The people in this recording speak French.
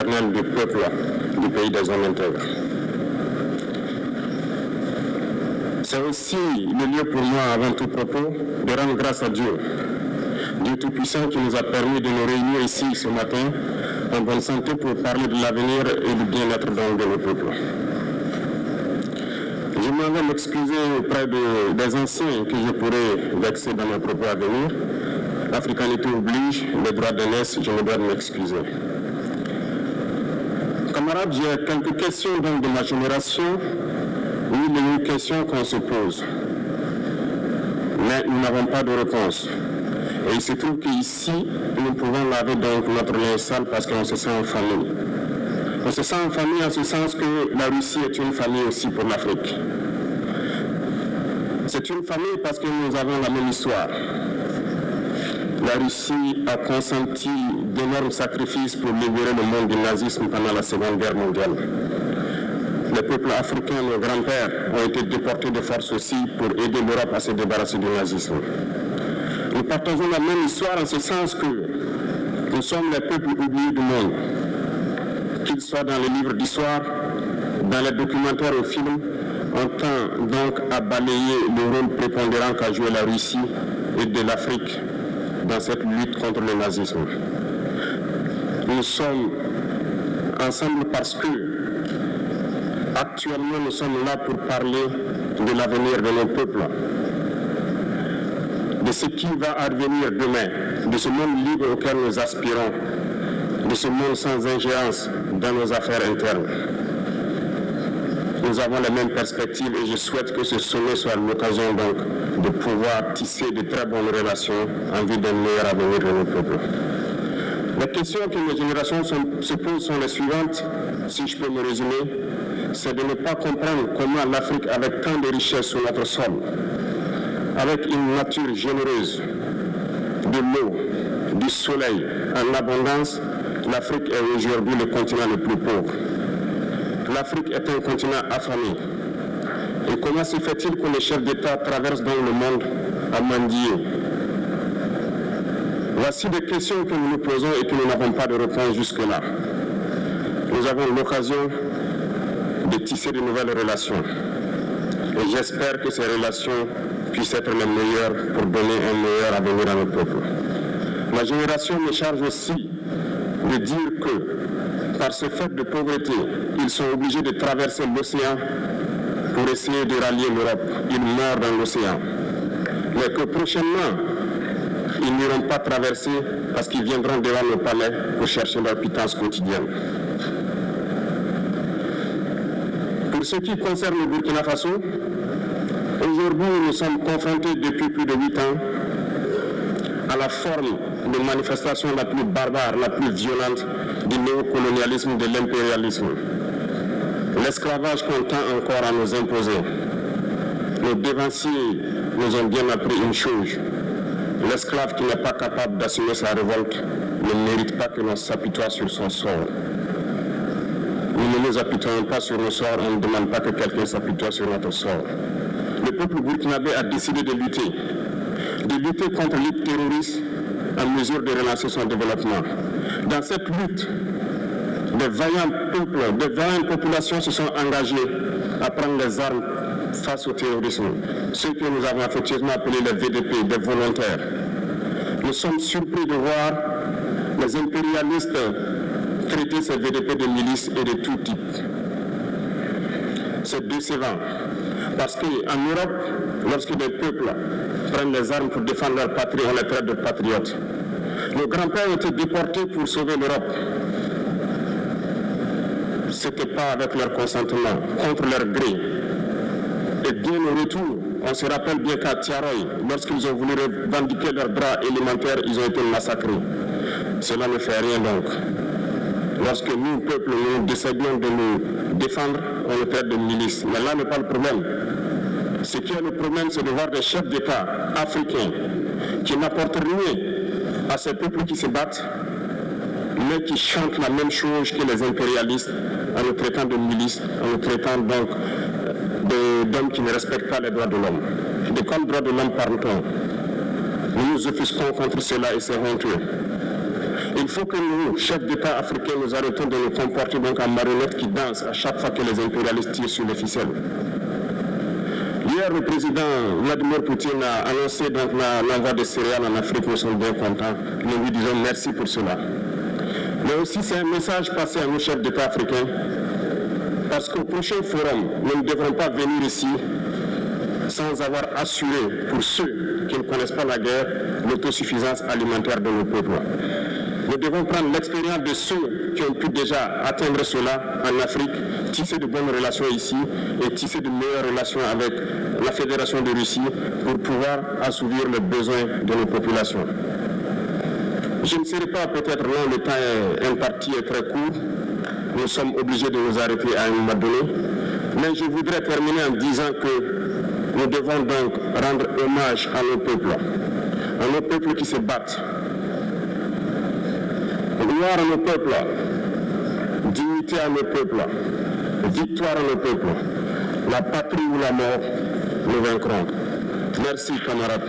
du peuple du pays des hommes intègres. C'est aussi le lieu pour moi, avant tout propos, de rendre grâce à Dieu, Dieu Tout-Puissant qui nous a permis de nous réunir ici ce matin en bonne santé pour parler de l'avenir et du bien-être de nos peuples. Je m'en vais m'excuser auprès des anciens que je pourrais vexer dans mes propos à venir. L'africanité oblige, les droits de l'Est, je me dois de m'excuser. Camarades, j'ai quelques questions donc de ma génération. Oui, il y a une question qu'on se pose. Mais nous n'avons pas de réponse. Et il se trouve qu'ici, nous pouvons laver donc notre linge sale parce qu'on se sent en famille. On se sent en famille en ce sens que la Russie est une famille aussi pour l'Afrique. C'est une famille parce que nous avons la même histoire. La Russie a consenti d'énormes sacrifices pour libérer le monde du nazisme pendant la Seconde Guerre mondiale. Les peuples africains, nos grands-pères, ont été déportés de force aussi pour aider l'Europe à se débarrasser du nazisme. Nous partageons la même histoire en ce sens que nous sommes les peuples oubliés du monde. Qu'ils soient dans les livres d'histoire, dans les documentaires ou films, on tend donc à balayer le rôle prépondérant qu'a joué la Russie et de l'Afrique dans cette lutte contre le nazisme. Nous sommes ensemble parce que actuellement nous sommes là pour parler de l'avenir de nos peuples, de ce qui va advenir demain, de ce monde libre auquel nous aspirons, de ce monde sans ingérence dans nos affaires internes. Nous avons les mêmes perspectives et je souhaite que ce sommet soit l'occasion donc de pouvoir tisser de très bonnes relations en vue d'un meilleur avenir de nos peuples. Les questions que mes générations se posent sont les suivantes, si je peux me résumer, c'est de ne pas comprendre comment l'Afrique, avec tant de richesses sur notre sol, avec une nature généreuse, de l'eau, du soleil en abondance, l'Afrique est aujourd'hui le continent le plus pauvre. L'Afrique est un continent affamé. Et comment se fait-il que les chefs d'État traversent dans le monde à mendier? Voici des questions que nous nous posons et que nous n'avons pas de réponse jusque-là. Nous avons l'occasion de tisser de nouvelles relations. Et j'espère que ces relations puissent être les meilleures pour donner un meilleur avenir à nos peuples. Ma génération me charge aussi de dire que, par ce fait de pauvreté, ils sont obligés de traverser l'océan pour essayer de rallier l'Europe. Ils meurent dans l'océan. Mais que prochainement, ils n'iront pas traverser parce qu'ils viendront devant nos palais pour chercher leur pitance quotidienne. Pour ce qui concerne le Burkina Faso, aujourd'hui nous sommes confrontés depuis plus de 8 ans à la forme de manifestation la plus barbare, la plus violente du néocolonialisme, de l'impérialisme. L'esclavage qu'on tend encore à nous imposer. Nos dévanciers nous ont bien appris une chose. L'esclave qui n'est pas capable d'assumer sa révolte ne mérite pas que l'on s'apitoie sur son sort. Nous ne nous apitoyons pas sur nos sorts, on ne demande pas que quelqu'un s'apitoie sur notre sort. Le peuple burkinabé a décidé de lutter contre le terrorisme en mesure de relancer son développement. Dans cette lutte, des vaillants peuples, des vaillantes populations se sont engagées à prendre les armes face au terrorisme. Ceux que nous avons affectueusement appelés les VDP, des volontaires. Nous sommes surpris de voir les impérialistes traiter ces VDP de milices et de tout type. C'est décevant. Parce qu'en Europe, lorsque des peuples prennent les armes pour défendre leur patrie, on les traite de patriotes. Nos grands-pères ont été déportés pour sauver l'Europe. Ce n'était pas avec leur consentement, contre leur gré. Et bien au retour, on se rappelle bien qu'à Tiaroy, lorsqu'ils ont voulu revendiquer leurs droits élémentaires, ils ont été massacrés. Cela ne fait rien donc. Lorsque nous, peuple, nous décidons de nous défendre, on le traite de milices. Mais là n'est pas le problème. Ce qui est le problème, c'est de voir des chefs d'État africains qui n'apportent rien à ces peuples qui se battent, mais qui chantent la même chose que les impérialistes en nous traitant de milices, en nous traitant donc d'hommes qui ne respectent pas les droits de l'homme. De quels droits de l'homme parle-t-on? Nous nous offusquons contre cela et c'est honteux. Il faut que nous, chefs d'État africains, nous arrêtons de nous comporter donc en marionnettes qui dansent à chaque fois que les impérialistes tirent sur les ficelles. Hier, le président Vladimir Poutine a annoncé donc l'envoi de céréales en Afrique. Nous sommes bien contents. Nous lui disons merci pour cela. Mais aussi, c'est un message passé à nos chefs d'État africains, parce qu'au prochain forum, nous ne devrons pas venir ici sans avoir assuré, pour ceux qui ne connaissent pas la guerre, l'autosuffisance alimentaire de nos peuples. Nous devons prendre l'expérience de ceux qui ont pu déjà atteindre cela en Afrique, tisser de bonnes relations ici et tisser de meilleures relations avec la Fédération de Russie pour pouvoir assouvir les besoins de nos populations. Je ne serai pas peut-être long, le temps imparti est très court. Nous sommes obligés de nous arrêter à un moment donné. Mais je voudrais terminer en disant que nous devons donc rendre hommage à nos peuples qui se battent. Gloire à nos peuples, dignité à nos peuples, victoire à nos peuples. La patrie ou la mort, nous vaincrons. Merci, camarades.